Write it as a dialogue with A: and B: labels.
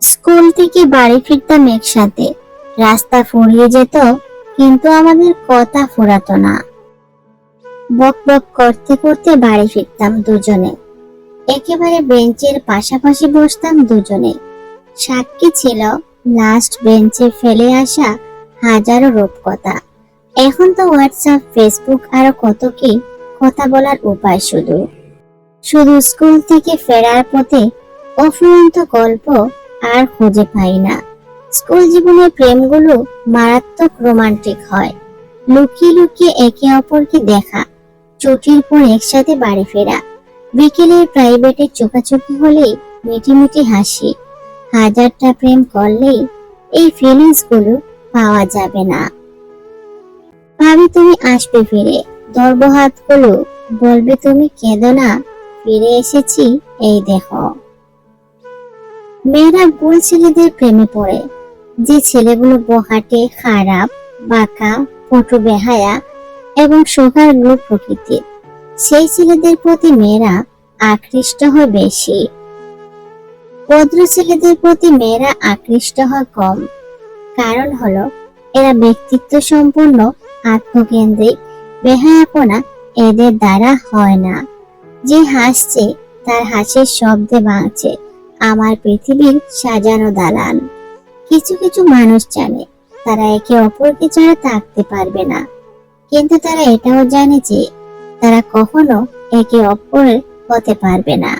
A: School থেকে বাড়ি ফিরতাম একসাথে। রাস্তা ফুরিয়ে যেত, কিন্তু আমাদের কথা ফুরাতো না। বক বক করতে করতে বাড়ি ফিরতাম দুজনে। একেবারে বেঞ্চের পাশাপাশি বসতাম দুজনে। সাক্ষী ছিল লাস্ট বেঞ্চে ফেলে আসা হাজারো রূপকথা। এখন তো হোয়াটসঅ্যাপ, ফেসবুক আরো কত কি কথা বলার উপায়। শুধু শুধু স্কুল থেকে ফেরার পথে অফুরন্ত গল্প আর খুঁজে পাই না। স্কুল জীবনের প্রেমগুলো মারাত্মক রোমান্টিক হয়। লুকিয়ে লুকিয়ে একে অপরকে দেখা, ছুটির পর একসাথে বাড়ি ফেরা, বিকেলের প্রাইভেটে চোখাচোখি হলেই মিটি মিটি হাসি। হাজারটা প্রেম করলেই এই ফিলিংস গুলো পাওয়া যাবে না। ভাবি তুমি আসবে ফিরে, ধরবো হাতগুলো, বলবে তুমি কেঁদো না, ফিরে এসেছি এই দেখো। মেয়েরা ভুল ছেলেদের প্রেমে পড়ে, যে ছেলেগুলো বহাটে, খারাপ, বাঁকা, পটু, বেহায়া এবং শোকারগুলো প্রকৃতির। সেই ছেলেদের প্রতি মেয়েরা আকৃষ্ট হয় বেশি। ভদ্র ছেলেদের প্রতি মেয়েরা আকৃষ্ট হয় কম। কারণ হলো এরা ব্যক্তিত্ব সম্পন্ন, আত্মকেন্দ্রিক। বেহায়াপনা এদের দ্বারা হয় না। যে হাসছে তার হাসির শব্দে ভাঙছে আমার পৃথিবীর সাজানো দালান। কিছু কিছু মানুষ জানে তারা একে অপরকে ছাড়া থাকতে পারবে না, কিন্তু তারা এটাও জানে যে তারা কখনো একে অপরের হতে পারবে না।